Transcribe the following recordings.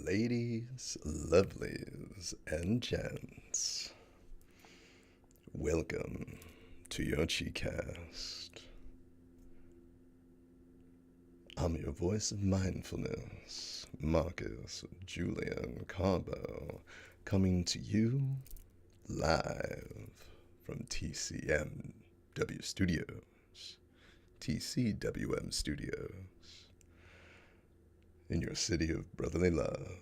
Ladies, lovelies, and gents, welcome to your ChiCast. I'm your voice of mindfulness, Marcus Julian Carbo, coming to you live from TCMW Studios, TCWM Studios, in your city of brotherly love.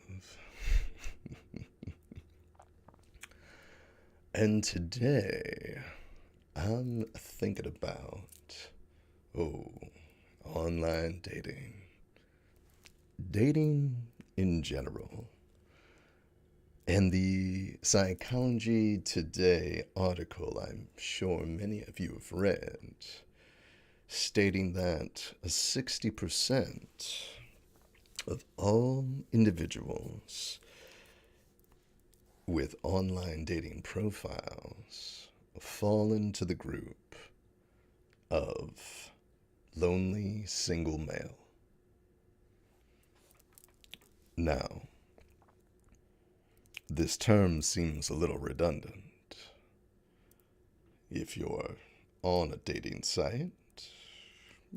And today, I'm thinking about, online dating. Dating in general. And the Psychology Today article I'm sure many of you have read, stating that 60% of all individuals with online dating profiles fall into the group of lonely single male. Now, this term seems a little redundant. If you're on a dating site,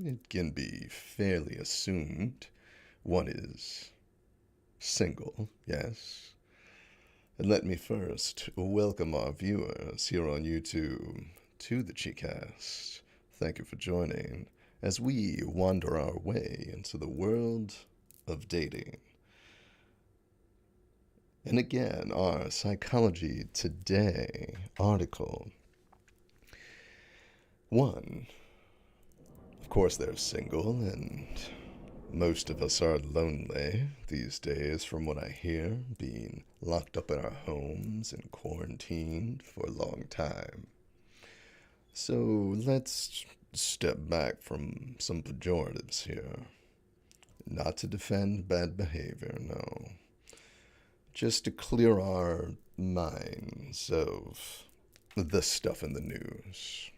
it can be fairly assumed one is single, yes. And let me first welcome our viewers here on YouTube to the ChiCast. Thank you for joining as we wander our way into the world of dating. And again, our Psychology Today article. One, of course, they're single, and most of us are lonely these days, from what I hear, being locked up in our homes and quarantined for a long time. So let's step back from some pejoratives here. Not to defend bad behavior, no. Just to clear our minds of the stuff in the news.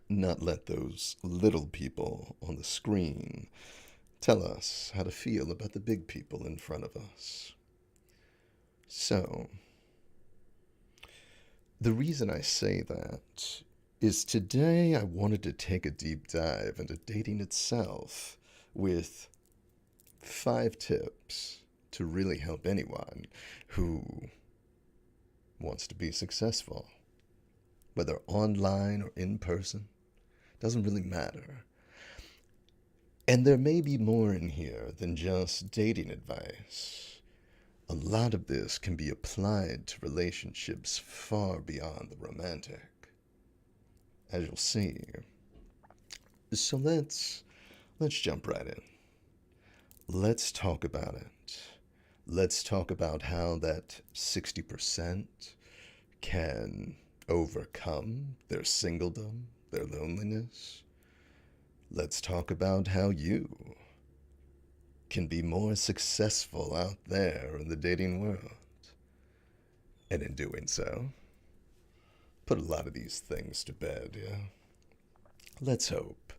Not let those little people on the screen tell us how to feel about the big people in front of us. So, the reason I say that is today I wanted to take a deep dive into dating itself with 5 tips to really help anyone who wants to be successful. Whether online or in person, doesn't really matter. And there may be more in here than just dating advice. A lot of this can be applied to relationships far beyond the romantic, as you'll see. So let's jump right in. Let's talk about it. Let's talk about how that 60% can overcome their singledom, their loneliness. Let's talk about how you can be more successful out there in the dating world. And in doing so, put a lot of these things to bed, yeah? Let's hope.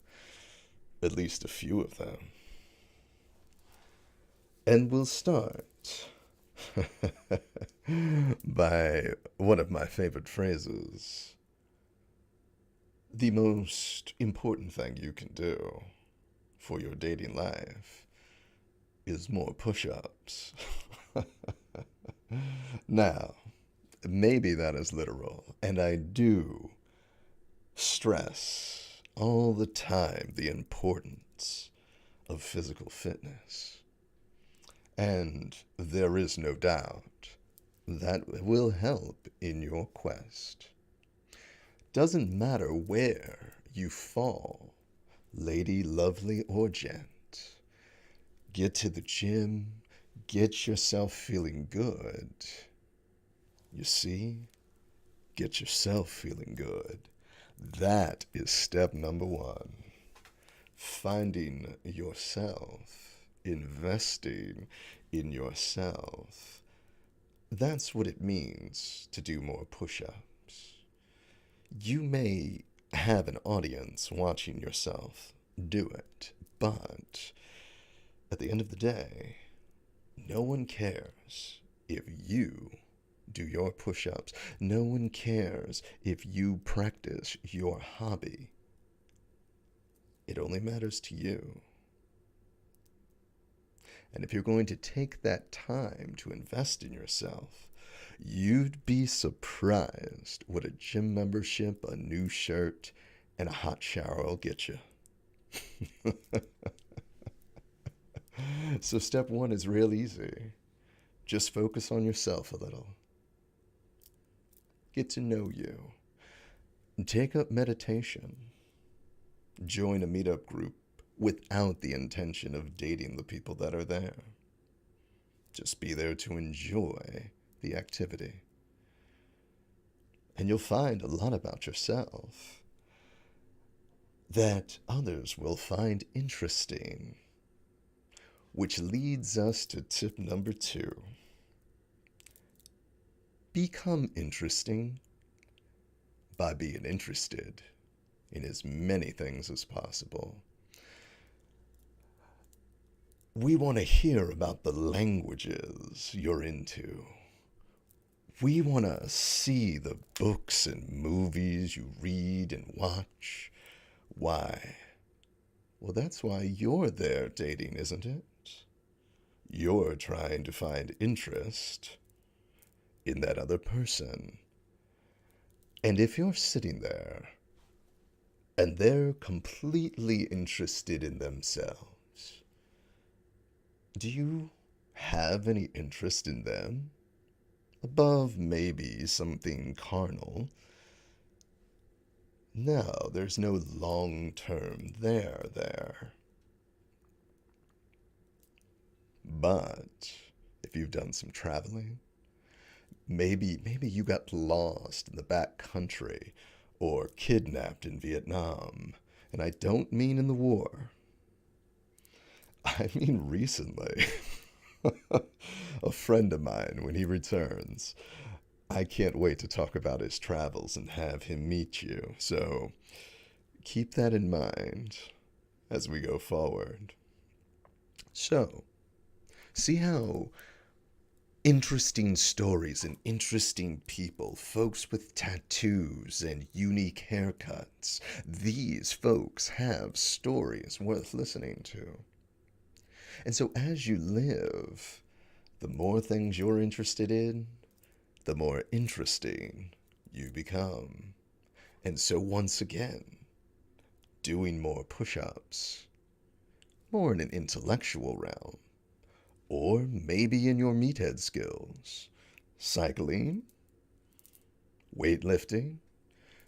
At least a few of them. And we'll start by one of my favorite phrases. The most important thing you can do for your dating life is more push-ups. Now, maybe that is literal, and I do stress all the time the importance of physical fitness. And there is no doubt that will help in your quest. Doesn't matter where you fall, lady, lovely, or gent. Get to the gym, get yourself feeling good. You see? Get yourself feeling good. That is step number 1. Finding yourself, investing in yourself. That's what it means to do more push-ups. You may have an audience watching yourself do it, but at the end of the day, No one cares if you do your push ups. No one cares if you practice your hobby. It only matters to you. And if you're going to take that time to invest in yourself, you'd be surprised what a gym membership, a new shirt, and a hot shower will get you. So, step one is real easy. Just focus on yourself a little. Get to know you. Take up meditation. Join a meetup group without the intention of dating the people that are there. Just be there to enjoy the activity. And you'll find a lot about yourself that others will find interesting. Which leads us to tip number 2. Become interesting by being interested in as many things as possible. We want to hear about the languages you're into. We want to see the books and movies you read and watch. Why? Well, that's why you're there dating, isn't it? You're trying to find interest in that other person. And if you're sitting there and they're completely interested in themselves, do you have any interest in them? Above maybe something carnal? No, there's no long-term there. But if you've done some traveling, maybe you got lost in the back country or kidnapped in Vietnam. And I don't mean in the war. I mean recently. A friend of mine, when he returns, I can't wait to talk about his travels and have him meet you. So keep that in mind as we go forward. So, see how interesting stories and interesting people, folks with tattoos and unique haircuts, these folks have stories worth listening to. And so as you live, the more things you're interested in, the more interesting you become. And so once again, doing more push-ups, more in an intellectual realm, or maybe in your meathead skills, cycling, weightlifting,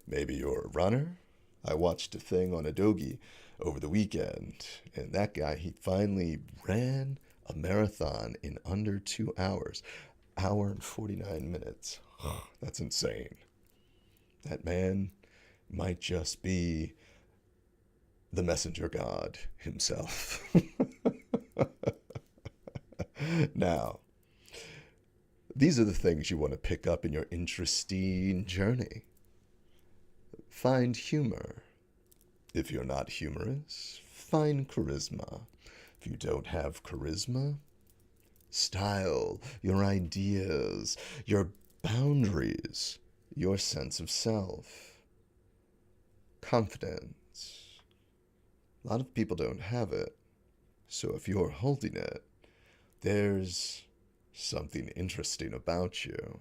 maybe you're a runner. I watched a thing on Adobe over the weekend, and that guy, he finally ran a marathon in under 2 hours. Hour and 49 minutes. That's insane. That man might just be the messenger god himself. Now, these are the things you want to pick up in your interesting journey. Find humor. If you're not humorous, find charisma. If you don't have charisma, style, your ideas, your boundaries, your sense of self, confidence. A lot of people don't have it. So if you're holding it, there's something interesting about you.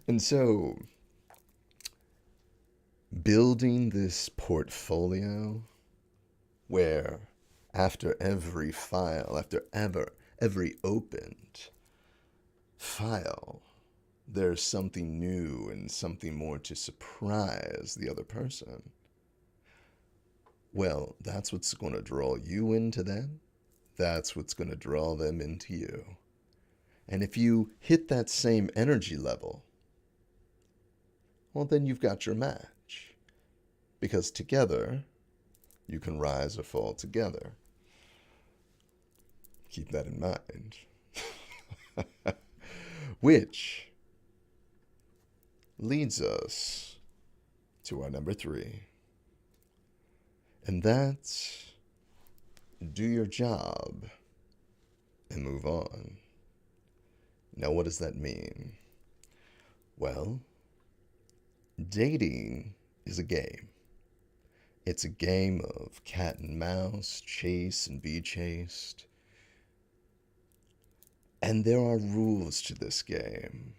And so, building this portfolio where after every file, after every opened file, there's something new and something more to surprise the other person. Well, that's what's going to draw you into them. That's what's going to draw them into you. And if you hit that same energy level, well, then you've got your match. Because together, you can rise or fall together. Keep that in mind. Which leads us to our number 3. And that's do your job, and move on. Now, what does that mean? Well, dating is a game. It's a game of cat and mouse, chase and be chased. And there are rules to this game.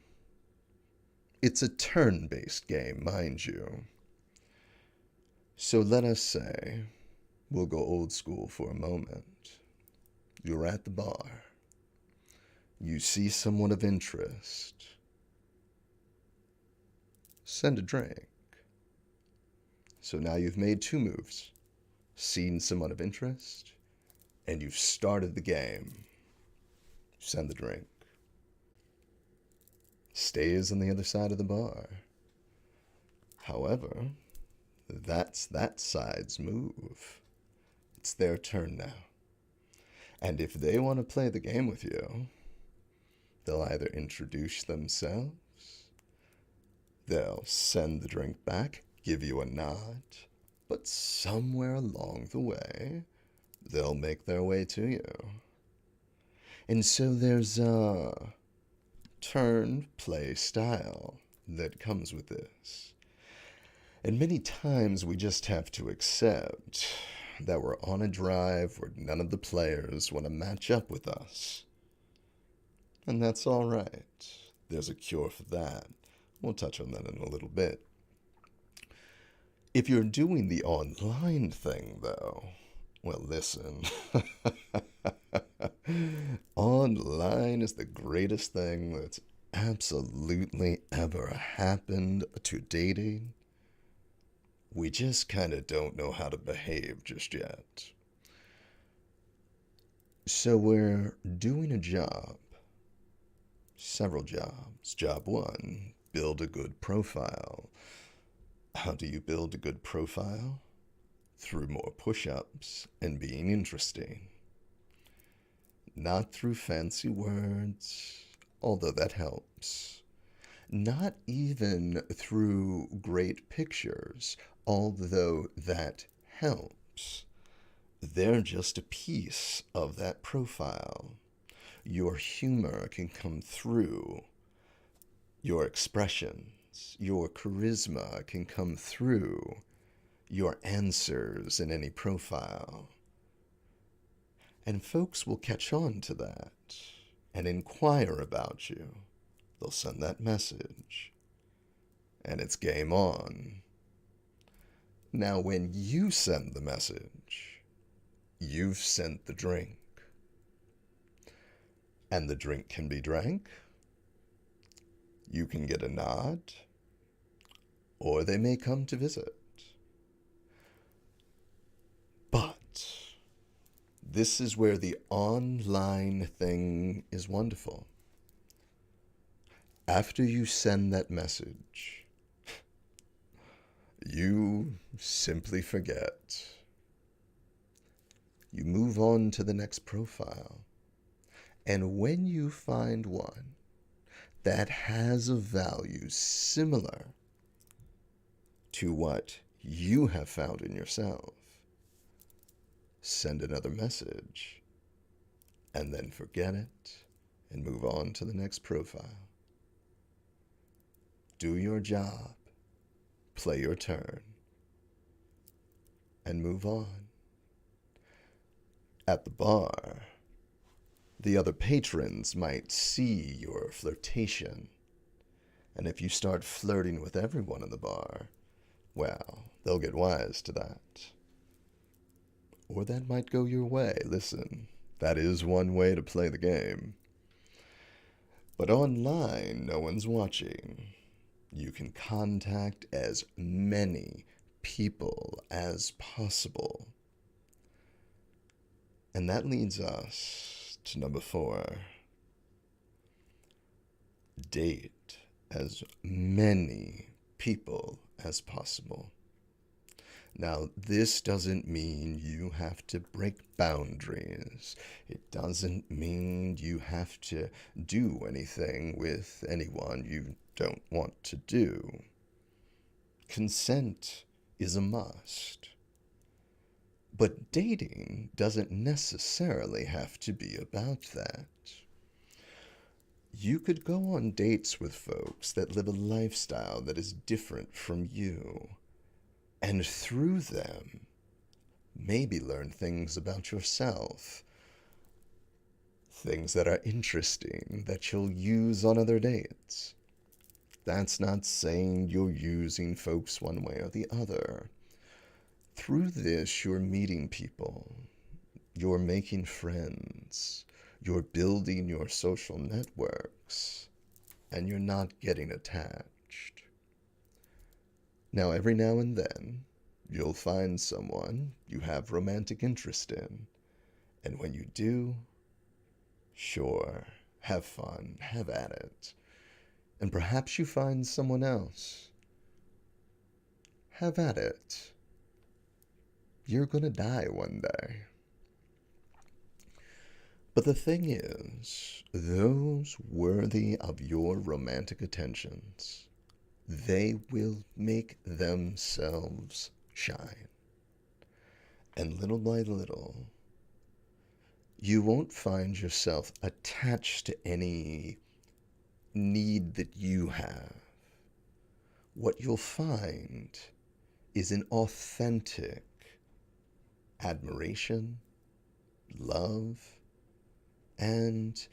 It's a turn-based game, mind you. So let us say, we'll go old school for a moment. You're at the bar. You see someone of interest. Send a drink. So now you've made two moves. Seen someone of interest, and you've started the game. Send the drink. Stays on the other side of the bar. However, that's that side's move. It's their turn now. And if they want to play the game with you, they'll either introduce themselves, they'll send the drink back, give you a nod, but somewhere along the way, they'll make their way to you. And so there's a turn play style that comes with this. And many times we just have to accept that we're on a drive where none of the players want to match up with us. And that's all right. There's a cure for that. We'll touch on that in a little bit. If you're doing the online thing, though, well, listen. Online is the greatest thing that's absolutely ever happened to dating. We just kind of don't know how to behave just yet. So we're doing a job. Several jobs. Job one, build a good profile. How do you build a good profile? Through more push-ups and being interesting. Not through fancy words, although that helps. Not even through great pictures, although that helps. They're just a piece of that profile. Your humor can come through. Your expressions, your charisma can come through. Your answers in any profile. And folks will catch on to that and inquire about you. They'll send that message. And it's game on. Now, when you send the message, you've sent the drink. And the drink can be drank. You can get a nod. Or they may come to visit. But this is where the online thing is wonderful. After you send that message, you simply forget. You move on to the next profile. And when you find one that has a value similar to what you have found in yourself, send another message, and then forget it and move on to the next profile. Do your job, play your turn, and move on. At the bar, the other patrons might see your flirtation, and if you start flirting with everyone in the bar, well, they'll get wise to that. Or that might go your way. Listen, that is one way to play the game. But online, no one's watching. You can contact as many people as possible. And that leads us to number 4. Date as many people as possible. Now, this doesn't mean you have to break boundaries. It doesn't mean you have to do anything with anyone you don't want to do. Consent is a must. But dating doesn't necessarily have to be about that. You could go on dates with folks that live a lifestyle that is different from you, and through them, maybe learn things about yourself, things that are interesting that you'll use on other dates. That's not saying you're using folks one way or the other. Through this, you're meeting people, you're making friends, you're building your social networks, and you're not getting attached. Now, every now and then, you'll find someone you have romantic interest in, and when you do, sure, have fun, have at it. And perhaps you find someone else. Have at it. You're gonna die one day. But the thing is, those worthy of your romantic attentions, they will make themselves shine. And little by little, you won't find yourself attached to any need that you have. What you'll find is an authentic admiration, love, and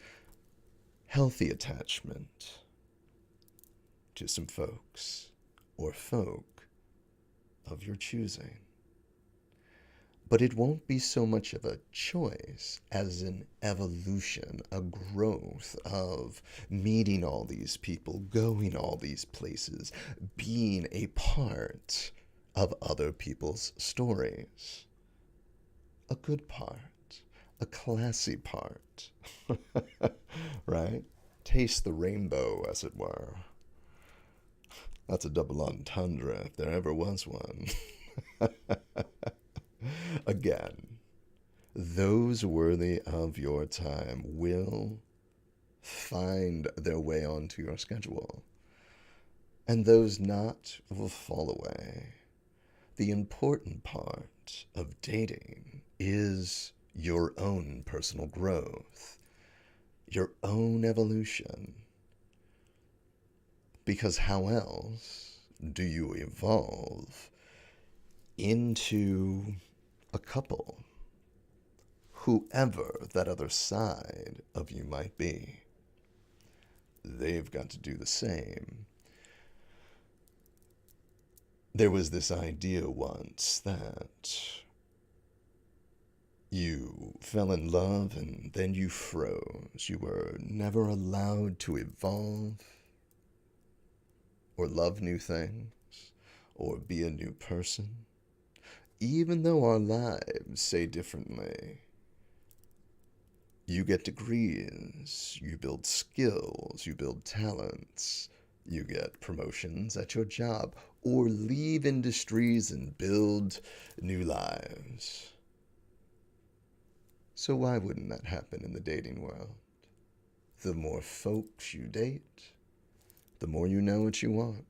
healthy attachment to some folks or folk of your choosing. But it won't be so much of a choice as an evolution, a growth of meeting all these people, going all these places, being a part of other people's stories. A good part, a classy part, right? Taste the rainbow, as it were. That's a double entendre, if there ever was one. Again, those worthy of your time will find their way onto your schedule, and those not will fall away. The important part of dating is your own personal growth, your own evolution. Because how else do you evolve into a couple, whoever that other side of you might be? They've got to do the same. There was this idea once that you fell in love and then you froze. You were never allowed to evolve or love new things or be a new person. Even though our lives say differently, you get degrees, you build skills, you build talents, you get promotions at your job, or leave industries and build new lives. So why wouldn't that happen in the dating world? The more folks you date, the more you know what you want.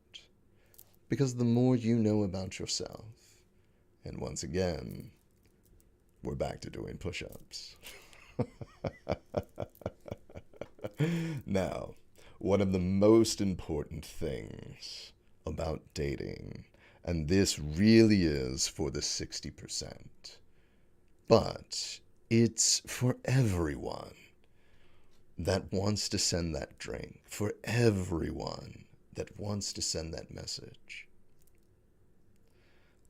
Because the more you know about yourself, and once again, we're back to doing push-ups. Now, one of the most important things about dating, and this really is for the 60%, but it's for everyone that wants to send that drink, for everyone that wants to send that message.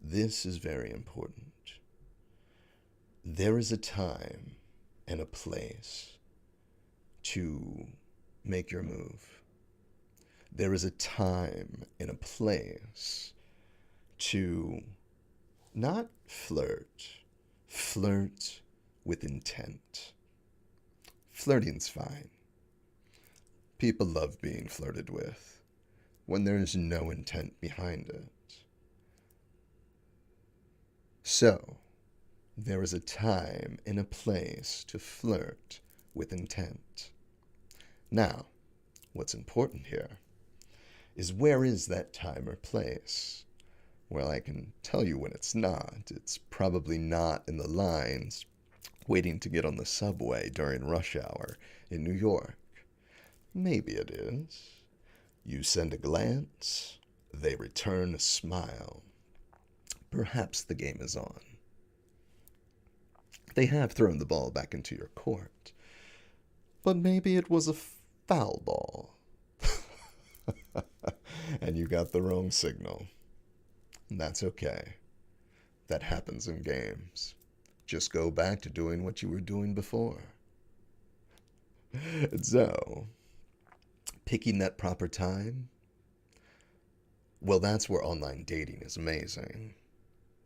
This is very important. There is a time and a place to make your move. There is a time and a place to not flirt, flirt with intent. Flirting's fine. People love being flirted with when there is no intent behind it. So, there is a time and a place to flirt with intent. Now, what's important here is where is that time or place? Well, I can tell you when it's not. It's probably not in the lines waiting to get on the subway during rush hour in New York. Maybe it is. You send a glance, they return a smile. Perhaps the game is on. They have thrown the ball back into your court, but maybe it was a foul ball. And you got the wrong signal. That's okay. That happens in games. Just go back to doing what you were doing before. So, picking that proper time, well, that's where online dating is amazing.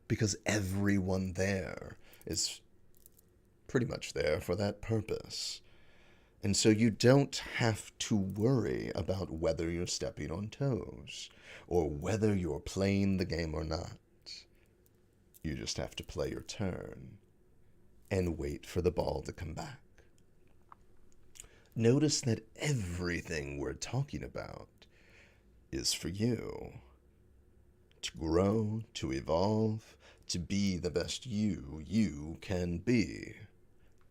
Because everyone there is pretty much there for that purpose. And so you don't have to worry about whether you're stepping on toes or whether you're playing the game or not. You just have to play your turn and wait for the ball to come back. Notice that everything we're talking about is for you. To grow, to evolve, to be the best you can be.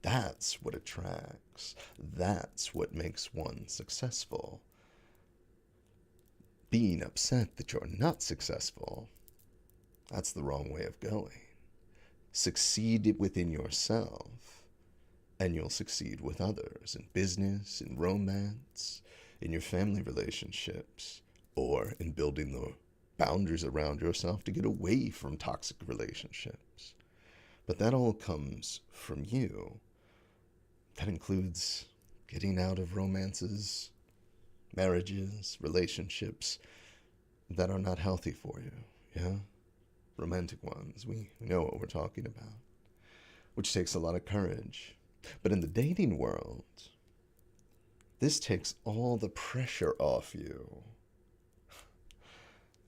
That's what attracts. That's what makes one successful. Being upset that you're not successful, that's the wrong way of going. Succeed within yourself, and you'll succeed with others in business, in romance, in your family relationships, or in building the boundaries around yourself to get away from toxic relationships. But that all comes from you. That includes getting out of romances, marriages, relationships that are not healthy for you. Yeah? Romantic ones. We know what we're talking about. Which takes a lot of courage. But in the dating world, this takes all the pressure off you.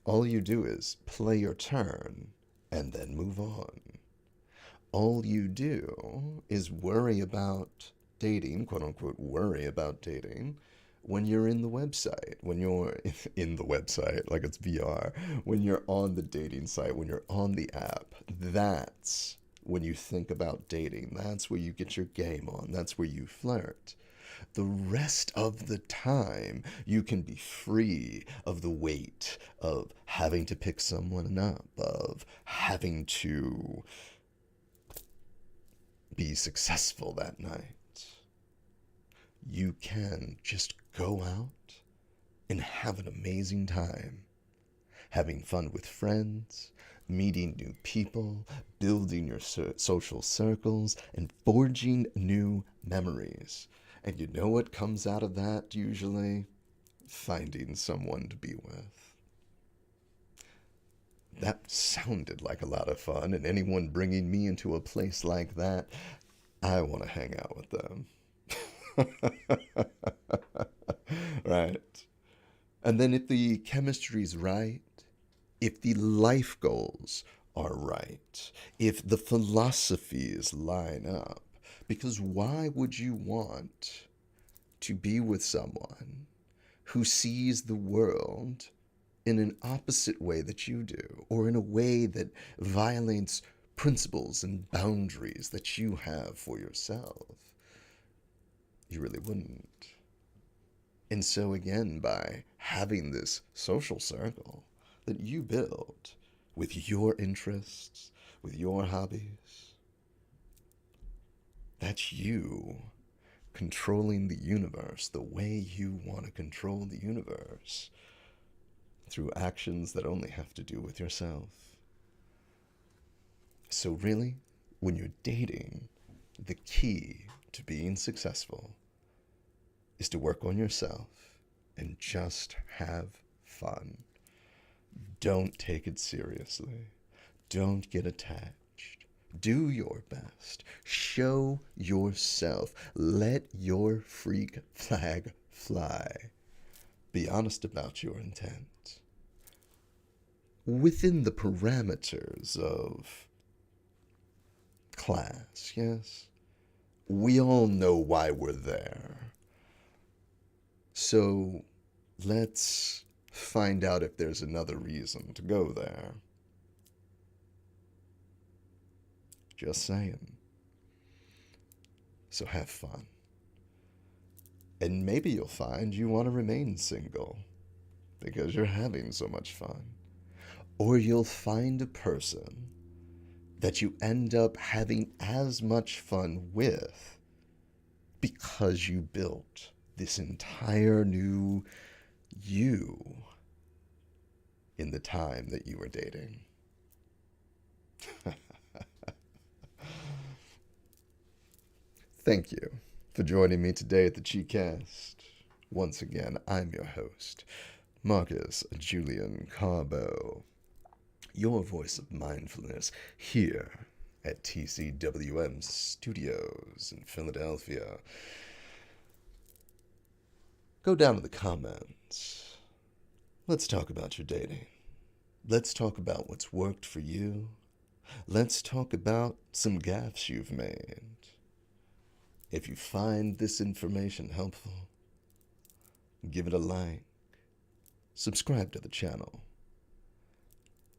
All you do is play your turn and then move on. All you do is worry about dating, quote unquote, worry about dating when you're in the website, when you're in the website, like it's VR, when you're on the dating site, when you're on the app. That's when you think about dating. That's where you get your game on. That's where you flirt. The rest of the time, you can be free of the weight of having to pick someone up, of having to be successful that night. You can just go out and have an amazing time, having fun with friends, meeting new people, building your social circles, and forging new memories. And you know what comes out of that usually? Finding someone to be with. That sounded like a lot of fun, and anyone bringing me into a place like that, I want to hang out with them. Right. And then if the chemistry's right, if the life goals are right, if the philosophies line up, because why would you want to be with someone who sees the world in an opposite way that you do, or in a way that violates principles and boundaries that you have for yourself? You really wouldn't. And so again, by having this social circle that you build with your interests, with your hobbies, that's you controlling the universe the way you want to control the universe, through actions that only have to do with yourself. So really, when you're dating, the key to being successful is to work on yourself and just have fun. Don't take it seriously. Don't get attached. Do your best. Show yourself. Let your freak flag fly. Be honest about your intent. Within the parameters of class, yes? We all know why we're there. So let's find out if there's another reason to go there. Just saying. So have fun. And maybe you'll find you want to remain single because you're having so much fun. Or you'll find a person that you end up having as much fun with because you built this entire new you in the time that you were dating. Thank you for joining me today at the ChiCast. Once again, I'm your host, Marcus Julian Carbo, your voice of mindfulness here at TCWM Studios in Philadelphia. Go down in the comments. Let's talk about your dating. Let's talk about what's worked for you. Let's talk about some gaffes you've made. If you find this information helpful, give it a like, subscribe to the channel,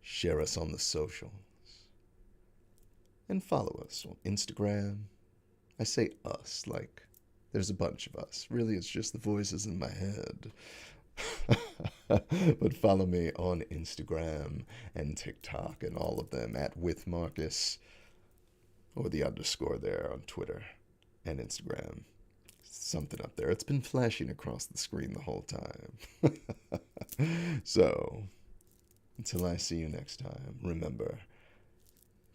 share us on the socials, and follow us on Instagram. I say us like there's a bunch of us. Really, it's just the voices in my head. But follow me on Instagram and TikTok and all of them at @withmarcus, or the underscore there on Twitter and Instagram. Something up there. It's been flashing across the screen the whole time. So, until I see you next time, remember,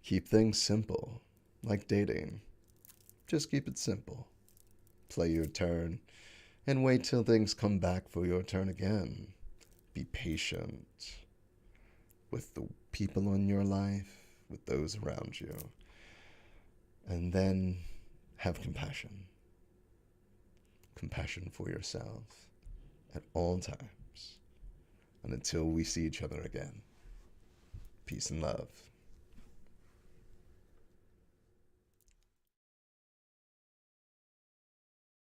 keep things simple, like dating. Just keep it simple. Play your turn, and wait till things come back for your turn again. Be patient with the people in your life, with those around you, and then have compassion. Compassion for yourself at all times. And until we see each other again, peace and love.